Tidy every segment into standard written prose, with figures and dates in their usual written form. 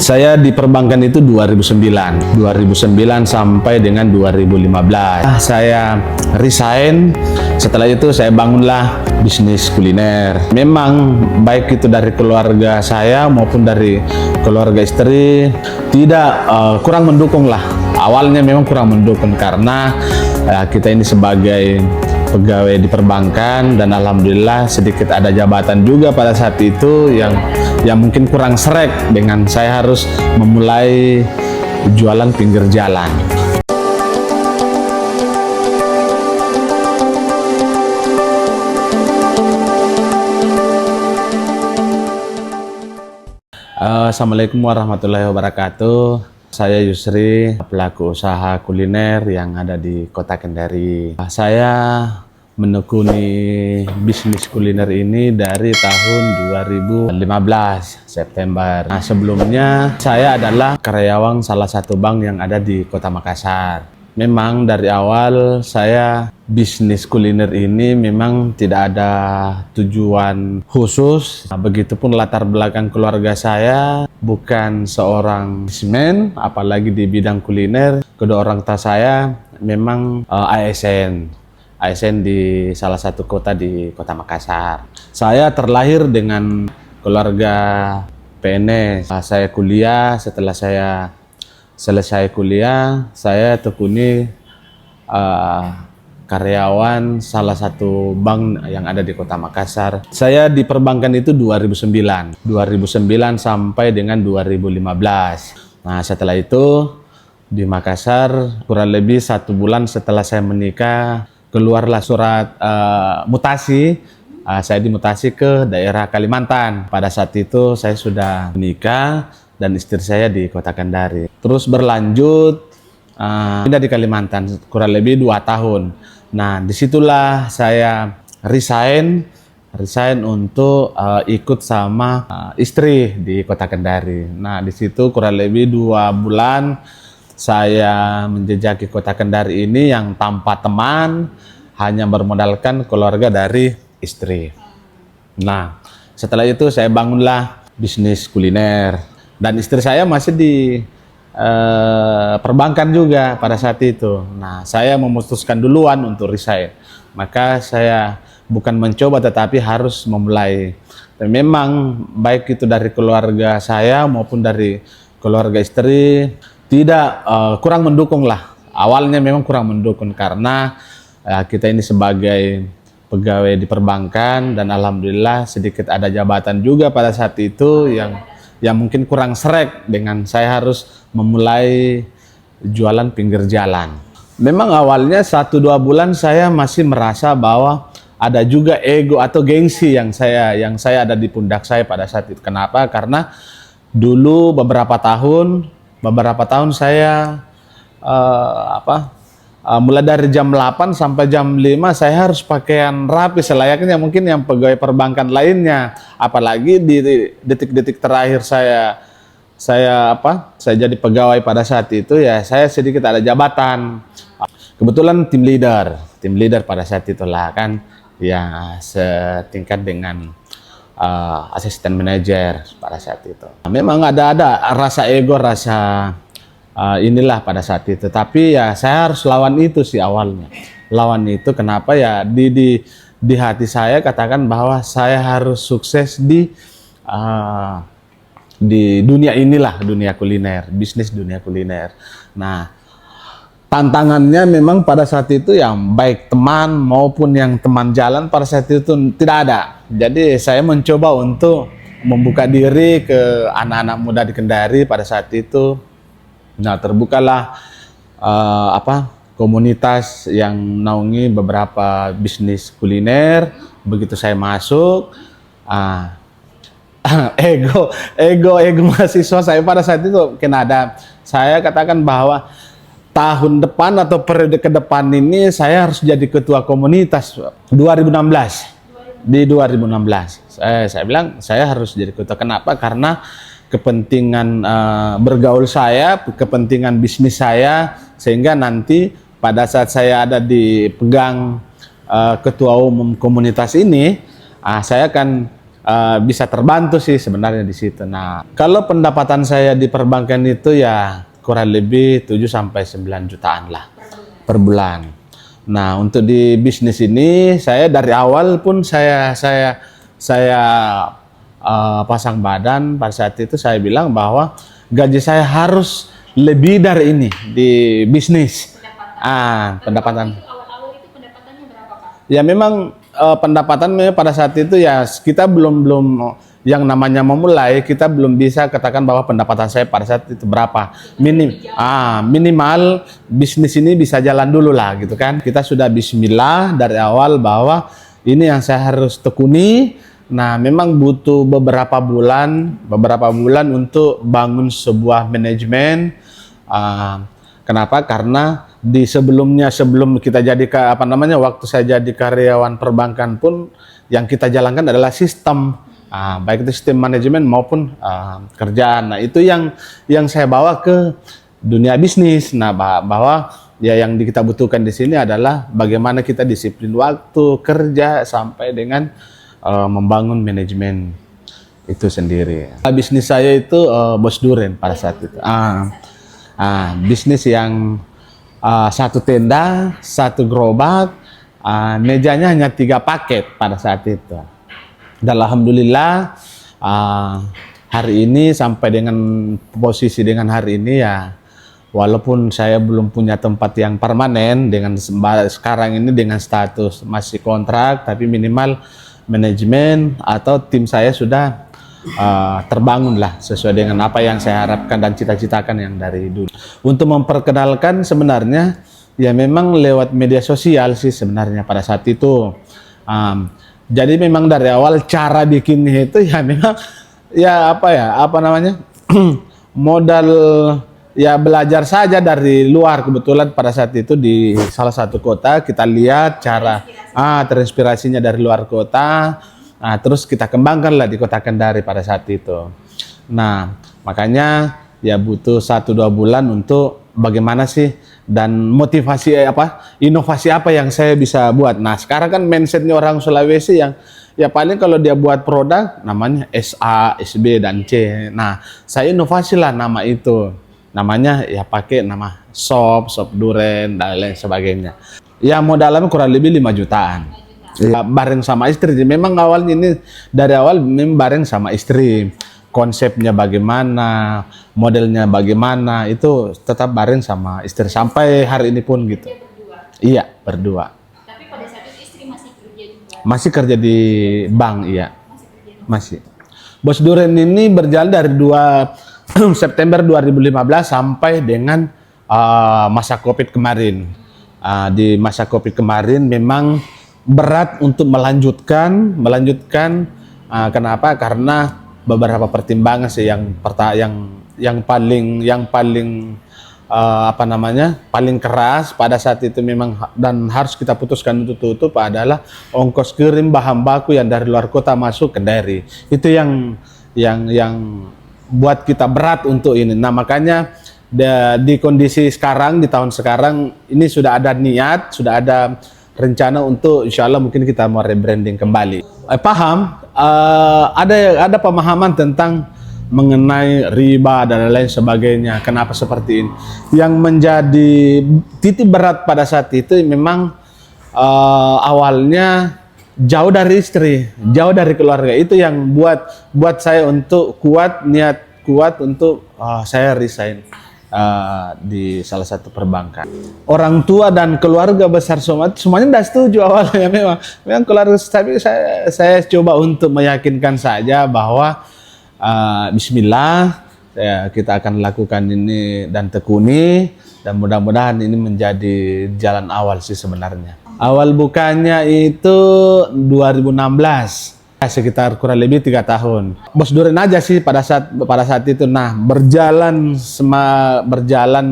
Saya di perbankan itu 2009 sampai dengan 2015. Saya resign, setelah itu saya bangunlah bisnis kuliner. Memang baik itu dari keluarga saya maupun dari keluarga istri tidak kurang mendukung lah. Awalnya memang kurang mendukung karena kita ini sebagai pegawai di perbankan, dan alhamdulillah sedikit ada jabatan juga pada saat itu yang mungkin kurang srek dengan saya harus memulai jualan pinggir jalan. Assalamualaikum warahmatullahi wabarakatuh. Saya Yusri, pelaku usaha kuliner yang ada di Kota Kendari. Saya menekuni bisnis kuliner ini dari tahun 2015 September. Nah, sebelumnya saya adalah karyawan salah satu bank yang ada di Kota Makassar. Memang dari awal saya bisnis kuliner ini memang tidak ada tujuan khusus. Nah, begitupun latar belakang keluarga saya bukan seorang bisnismen, apalagi di bidang kuliner. Kedua orang tua saya memang ASN di salah satu kota di Kota Makassar. Saya terlahir dengan keluarga PNS. Saya kuliah, setelah saya selesai kuliah, saya tekuni karyawan salah satu bank yang ada di Kota Makassar. Saya di perbankan itu 2009 sampai dengan 2015. Nah, setelah itu di Makassar kurang lebih 1 bulan setelah saya menikah, keluarlah surat mutasi. Saya dimutasi ke daerah Kalimantan. Pada saat itu saya sudah menikah dan istri saya di Kota Kendari. Terus berlanjut pindah di Kalimantan kurang lebih 2 tahun. Nah, disitulah saya resign untuk ikut sama istri di Kota Kendari. Nah, di situ kurang lebih 2 bulan saya menjejaki Kota Kendari ini yang tanpa teman, hanya bermodalkan keluarga dari istri. Nah, setelah itu saya bangunlah bisnis kuliner. Dan istri saya masih di perbankan juga pada saat itu. Nah, saya memutuskan duluan untuk resign. Maka saya bukan mencoba tetapi harus memulai. Dan memang baik itu dari keluarga saya maupun dari keluarga istri tidak kurang mendukung lah. Awalnya memang kurang mendukung karena kita ini sebagai pegawai di perbankan, dan alhamdulillah sedikit ada jabatan juga pada saat itu yang mungkin kurang srek dengan saya harus memulai jualan pinggir jalan. Memang awalnya 1-2 bulan saya masih merasa bahwa ada juga ego atau gengsi yang saya ada di pundak saya pada saat itu. Kenapa? Karena dulu beberapa tahun saya mulai dari jam 8 sampai jam 5 saya harus pakaian rapi selayaknya mungkin yang pegawai perbankan lainnya. Apalagi di detik-detik terakhir saya jadi pegawai pada saat itu, ya saya sedikit ada jabatan. Kebetulan tim leader pada saat itulah kan, ya setingkat dengan asisten manajer pada saat itu. Memang ada rasa ego, inilah pada saat itu, tapi ya saya harus lawan itu sih awalnya. Lawan itu kenapa? Ya di hati saya katakan bahwa saya harus sukses di dunia inilah, dunia kuliner, bisnis dunia kuliner. Nah, tantangannya memang pada saat itu yang baik teman maupun yang teman jalan pada saat itu tidak ada. Jadi saya mencoba untuk membuka diri ke anak-anak muda di Kendari pada saat itu. Nah, terbukalah komunitas yang menaungi beberapa bisnis kuliner. Begitu saya masuk, ego mahasiswa saya pada saat itu kena ada. Saya katakan bahwa tahun depan atau periode ke depan ini saya harus jadi ketua komunitas. 2016 saya bilang saya harus jadi ketua. Kenapa? Karena kepentingan bergaul saya, kepentingan bisnis saya, sehingga nanti pada saat saya ada di pegang ketua umum komunitas ini, saya akan bisa terbantu sih sebenarnya di situ. Nah, kalau pendapatan saya di perbankan itu ya kurang lebih 7 sampai 9 jutaan lah per bulan. Nah, untuk di bisnis ini saya dari awal pun saya pasang badan pada saat itu saya bilang bahwa gaji saya harus lebih dari ini di bisnis. Pendapatan. Awal-awal itu pendapatannya berapa, Pak? Ya memang pendapatan pada saat itu ya kita belum yang namanya memulai, kita belum bisa katakan bahwa pendapatan saya pada saat itu berapa. Minimal bisnis ini bisa jalan dulu lah gitu kan. Kita sudah bismillah dari awal bahwa ini yang saya harus tekuni. Nah, memang butuh beberapa bulan untuk bangun sebuah manajemen. Kenapa? Karena sebelum kita jadi waktu saya jadi karyawan perbankan pun yang kita jalankan adalah sistem, baik itu sistem manajemen maupun kerjaan. Nah, itu yang saya bawa ke dunia bisnis. Nah, bahwa ya yang kita butuhkan di sini adalah bagaimana kita disiplin waktu kerja sampai dengan membangun manajemen itu sendiri. Bisnis saya itu Bos Duren pada saat itu. Bisnis yang satu tenda, satu gerobak, mejanya hanya 3 paket pada saat itu. Dan alhamdulillah hari ini sampai dengan posisi dengan hari ini ya, walaupun saya belum punya tempat yang permanen dengan sekarang ini dengan status masih kontrak, tapi minimal manajemen atau tim saya sudah terbangun lah sesuai dengan apa yang saya harapkan dan cita-citakan yang dari dulu. Untuk memperkenalkan sebenarnya ya memang lewat media sosial sih sebenarnya pada saat itu. Jadi memang dari awal cara bikinnya itu ya memang modal ya belajar saja dari luar. Kebetulan pada saat itu di salah satu kota kita lihat cara terinspirasinya dari luar kota. Terus kita kembangkanlah di kota Kendari pada saat itu. Nah, makanya ya butuh 1-2 bulan untuk bagaimana sih dan motivasi inovasi apa yang saya bisa buat. Nah, sekarang kan mindsetnya orang Sulawesi yang ya paling kalau dia buat produk namanya SA, SB dan C. Nah, saya inovasi lah nama itu. Namanya ya pakai nama Sop Duren dan lain sebagainya. Ya modalnya kurang lebih 5 jutaan. Ya, bareng sama istri. Memang awalnya ini dari awal memang bareng sama istri. Konsepnya bagaimana, modelnya bagaimana, itu tetap bareng sama istri sampai hari ini pun gitu. Berdua. Iya, berdua. Tapi pada saat itu istri masih kerja juga. Masih kerja di bank, iya. Masih kerja. Masih. Bos Duren ini berjalan dari 2 September 2015 sampai dengan masa Covid kemarin. Di masa Covid kemarin memang berat untuk melanjutkan. Kenapa? Karena beberapa pertimbangan sih yang paling keras pada saat itu memang dan harus kita putuskan untuk tutup adalah ongkos kirim bahan baku yang dari luar kota masuk ke Kendari. Itu yang buat kita berat untuk ini. Nah, makanya di kondisi sekarang, di tahun sekarang ini sudah ada niat, sudah ada rencana untuk insya Allah mungkin kita mau rebranding kembali. Ada pemahaman tentang mengenai riba dan lain sebagainya. Kenapa seperti ini? Yang menjadi titik berat pada saat itu memang awalnya jauh dari istri, jauh dari keluarga. Itu yang buat saya untuk niat kuat untuk saya resign di salah satu perbankan. Orang tua dan keluarga besar semuanya tidak setuju awalnya memang keluarga, tapi saya coba untuk meyakinkan saja bahwa bismillah kita akan lakukan ini dan tekuni dan mudah-mudahan ini menjadi jalan awal sih sebenarnya. Awal bukanya itu 2016. Sekitar kurang lebih 3 tahun. Bos Duren aja sih pada saat itu. Nah, berjalan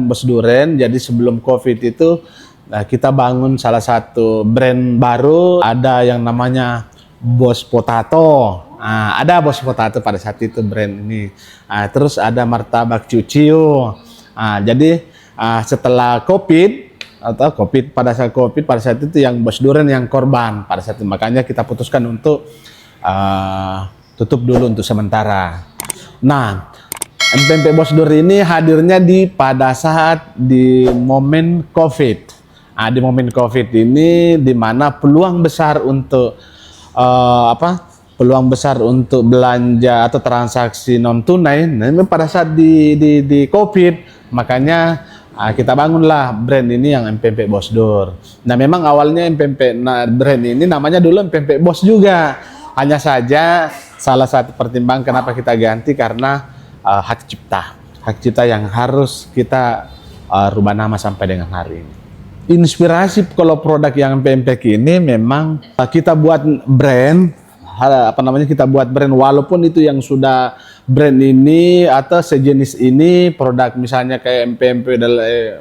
Bos Duren. Jadi sebelum Covid itu kita bangun salah satu brand baru. Ada yang namanya Bos Potato. Ada Bos Potato pada saat itu brand ini. Terus ada martabak cuciu. Jadi setelah Covid pada saat itu yang Bos Duren yang korban pada saat itu. Makanya kita putuskan untuk tutup dulu untuk sementara. Nah, MPMP Bosdur ini hadirnya pada saat di momen COVID. Di momen COVID ini di mana peluang besar untuk peluang besar untuk belanja atau transaksi non tunai. Nah, pada saat di COVID, makanya kita bangunlah brand ini yang MPMP Bosdur. Nah, memang awalnya MPMP brand ini namanya dulu MPMP Bos juga. Hanya saja salah satu pertimbangan kenapa kita ganti karena hak cipta yang harus kita rubah nama sampai dengan hari ini. Inspirasi kalau produk yang MPMP ini memang kita buat brand, kita buat brand walaupun itu yang sudah brand ini atau sejenis ini produk misalnya kayak MPMP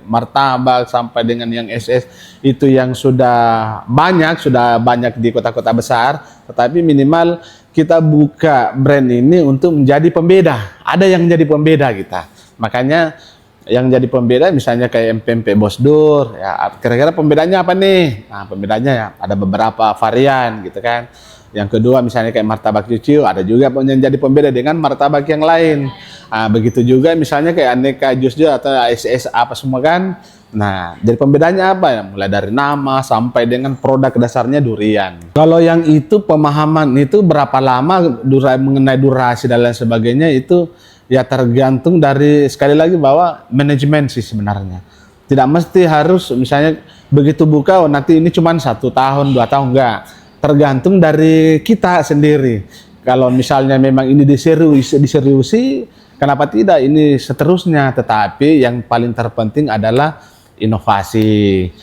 martabak sampai dengan yang SS itu yang sudah banyak di kota-kota besar, tetapi minimal kita buka brand ini untuk menjadi pembeda. Ada yang jadi pembeda kita. Makanya yang jadi pembeda misalnya kayak MPMP Bosdur, ya kira-kira pembedanya apa nih? Nah, pembedanya ya ada beberapa varian gitu kan. Yang kedua misalnya kayak martabak cuciu, ada juga yang jadi pembeda dengan martabak yang lain. Nah, begitu juga misalnya kayak aneka jus atau ASS apa semua kan. Nah, jadi pembedanya apa ya? Mulai dari nama sampai dengan produk dasarnya durian. Kalau yang itu pemahaman itu berapa lama mengenai durasi dan lain sebagainya itu ya tergantung dari sekali lagi bahwa manajemen sih sebenarnya. Tidak mesti harus misalnya begitu buka nanti ini cuma 1 tahun 2 tahun enggak. Tergantung dari kita sendiri. Kalau misalnya memang ini diseriusi, kenapa tidak ini seterusnya? Tetapi yang paling terpenting adalah inovasi,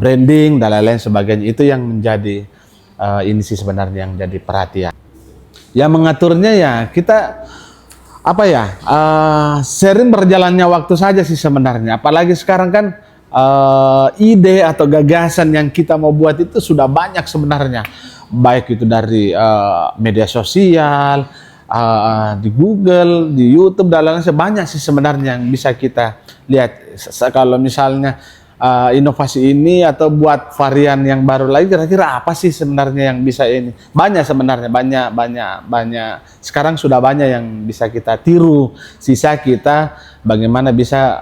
branding dan lain-lain sebagainya. Itu yang menjadi ini sih sebenarnya yang jadi perhatian. Yang mengaturnya ya kita sering berjalannya waktu saja sih sebenarnya. Apalagi sekarang kan ide atau gagasan yang kita mau buat itu sudah banyak sebenarnya, baik itu dari media sosial, di Google, di YouTube dan lain-lain, banyak sih sebenarnya yang bisa kita lihat. Kalau misalnya inovasi ini atau buat varian yang baru lagi, kira-kira apa sih sebenarnya yang bisa ini? Banyak sebenarnya, banyak. Sekarang sudah banyak yang bisa kita tiru. Sisa kita bagaimana bisa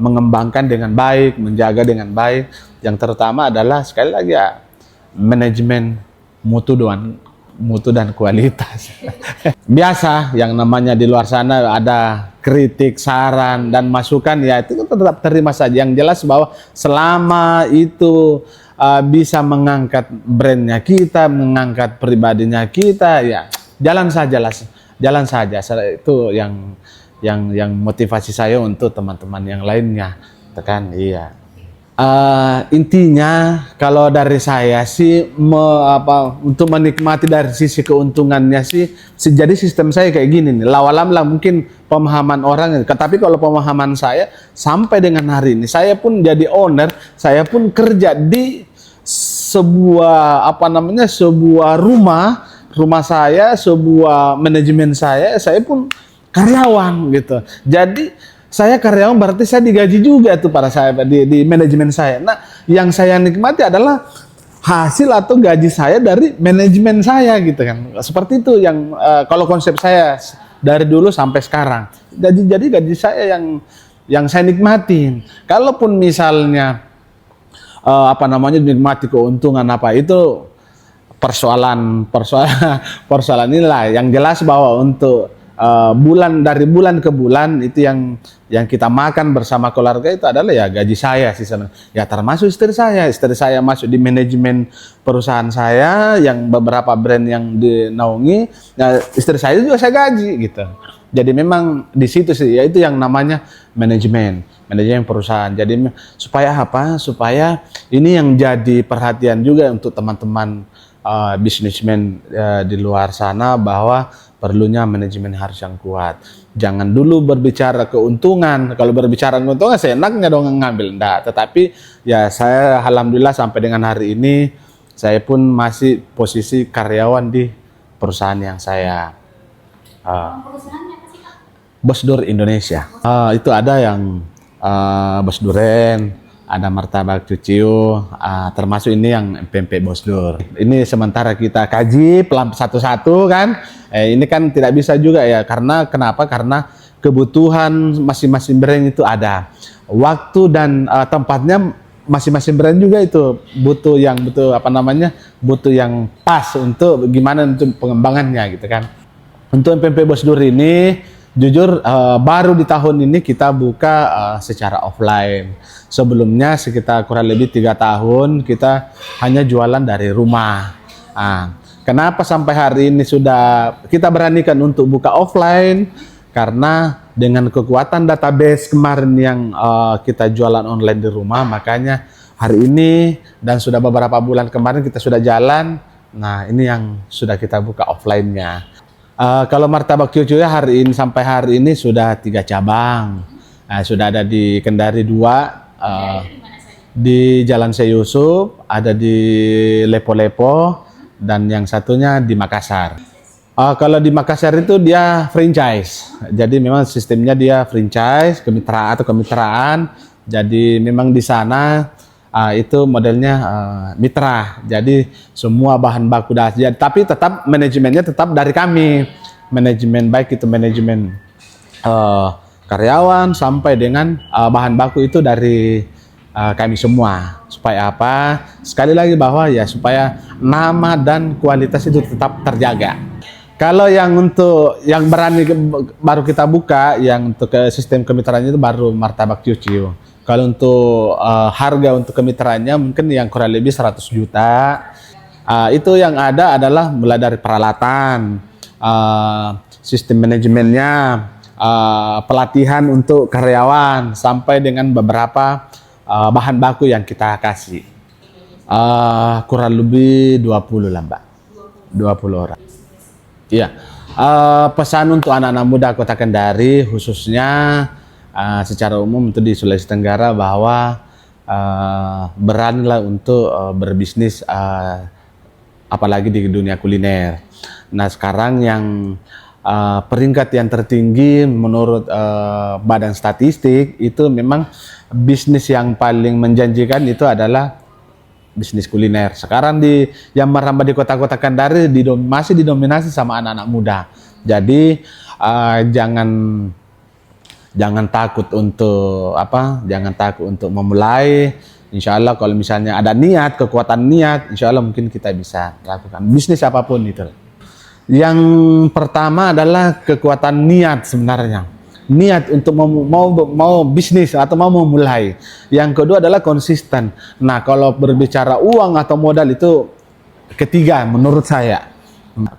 mengembangkan dengan baik, menjaga dengan baik. Yang terutama adalah sekali lagi ya manajemen mutu dan kualitas. Biasa yang namanya di luar sana ada kritik, saran dan masukan ya itu tetap terima saja. Yang jelas bahwa selama itu bisa mengangkat brandnya kita, mengangkat pribadinya kita, ya jalan saja. Itu yang motivasi saya untuk teman-teman yang lainnya, tekan iya. Intinya kalau dari saya sih untuk menikmati dari sisi keuntungannya sih jadi sistem saya kayak gini nih, lawalam lah mungkin pemahaman orang, tapi kalau pemahaman saya sampai dengan hari ini saya pun jadi owner, saya pun kerja di sebuah sebuah rumah saya, sebuah manajemen saya pun karyawan gitu. Jadi saya karyawan berarti saya digaji juga tuh para saya di manajemen saya. Nah, yang saya nikmati adalah hasil atau gaji saya dari manajemen saya gitu kan. Seperti itu yang kalau konsep saya dari dulu sampai sekarang. Jadi gaji saya yang saya nikmatin. Kalaupun misalnya nikmati keuntungan apa itu persoalan inilah. Yang jelas bahwa untuk dari bulan ke bulan itu yang kita makan bersama keluarga itu adalah ya gaji saya sih sebenarnya. Ya termasuk istri saya masuk di manajemen perusahaan saya yang beberapa brand yang dinaungi. Nah, istri saya juga saya gaji gitu. Jadi memang di situ sih ya itu yang namanya manajemen perusahaan. Jadi supaya apa? Supaya ini yang jadi perhatian juga untuk teman-teman bisnismen di luar sana bahwa perlunya manajemen harus yang kuat. Jangan dulu berbicara keuntungan. Kalau berbicara keuntungan, seenaknya dong ngambil. Enggak. Tetapi ya saya alhamdulillah sampai dengan hari ini saya pun masih posisi karyawan di perusahaan yang saya Perusahaannya apa sih, Kak? Bosdur Indonesia. Itu ada yang Bos Duren, ada martabak cuciu, termasuk ini yang pempek Bos Dur. Ini sementara kita kaji pelan satu-satu kan. Ini kan tidak bisa juga ya, karena kenapa? Karena kebutuhan masing-masing brand itu ada. Waktu dan tempatnya masing-masing brand juga itu butuh yang butuh yang pas untuk gimana untuk pengembangannya gitu kan. Untuk pempek Bos Dur ini jujur baru di tahun ini kita buka secara offline. Sebelumnya sekitar kurang lebih 3 tahun kita hanya jualan dari rumah. Kenapa sampai hari ini sudah kita beranikan untuk buka offline? Karena dengan kekuatan database kemarin yang kita jualan online di rumah, makanya hari ini dan sudah beberapa bulan kemarin kita sudah jalan. Nah, ini yang sudah kita buka offline-nya. Kalau martabak cucu ya sampai hari ini sudah 3 cabang. Sudah ada di Kendari 2, di Jalan Syekh Yusuf, ada di Lepo-Lepo, dan yang satunya di Makassar. Kalau di Makassar itu dia franchise, jadi memang sistemnya dia franchise, kemitraan. Jadi memang di sana itu modelnya mitra. Jadi semua bahan baku dasar, tapi tetap manajemennya tetap dari kami. Manajemen baik itu manajemen karyawan sampai dengan bahan baku itu dari kami semua. Supaya apa? Sekali lagi bahwa ya supaya nama dan kualitas itu tetap terjaga. Kalau yang untuk yang berani baru kita buka, yang untuk sistem kemitraannya itu baru martabak cuciu. Kalau untuk harga untuk kemitraannya mungkin yang kurang lebih 100 juta. Itu yang ada adalah mulai dari peralatan, sistem manajemennya, pelatihan untuk karyawan, sampai dengan beberapa bahan baku yang kita kasih. Kurang lebih 20 lah Mbak. 20 orang. Iya, pesan untuk anak-anak muda Kota Kendari khususnya secara umum untuk di Sulawesi Tenggara bahwa beranilah untuk berbisnis apalagi di dunia kuliner. Nah sekarang yang peringkat yang tertinggi menurut Badan Statistik itu memang bisnis yang paling menjanjikan itu adalah bisnis kuliner. Sekarang yang merambah di kota-kota Kendari masih didominasi sama anak-anak muda. Jadi jangan takut untuk jangan takut untuk memulai. Insya Allah kalau misalnya ada kekuatan niat, insya Allah mungkin kita bisa lakukan bisnis apapun itu. Yang pertama adalah kekuatan niat sebenarnya. Niat untuk mau bisnis atau mau memulai. Yang kedua adalah konsisten. Nah, kalau berbicara uang atau modal itu ketiga menurut saya.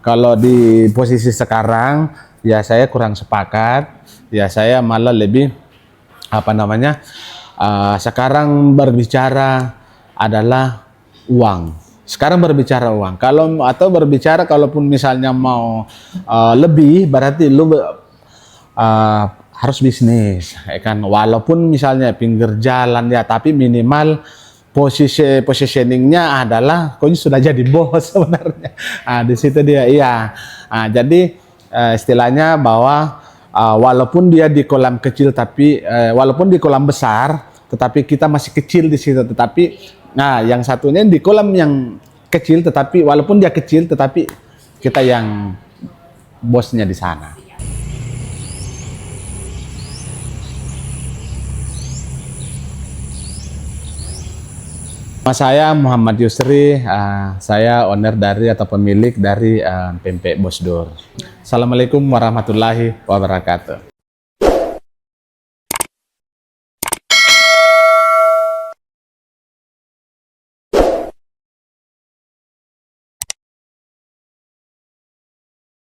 Kalau di posisi sekarang ya saya kurang sepakat. Ya saya malah lebih sekarang berbicara adalah uang. Sekarang berbicara uang. Kalaupun misalnya mau lebih berarti lu harus bisnis, ya kan? Walaupun misalnya pinggir jalan ya, tapi minimal positioningnya adalah kau sudah jadi bos sebenarnya. Di situ dia, iya. Jadi istilahnya bahwa walaupun dia di kolam kecil, tapi walaupun di kolam besar, tetapi kita masih kecil di situ. Tetapi, yang satunya di kolam yang kecil, tetapi walaupun dia kecil, tetapi kita yang bosnya di sana. Saya Muhammad Yusri, saya owner dari atau pemilik dari pempek Bos Dur. Assalamualaikum warahmatullahi wabarakatuh.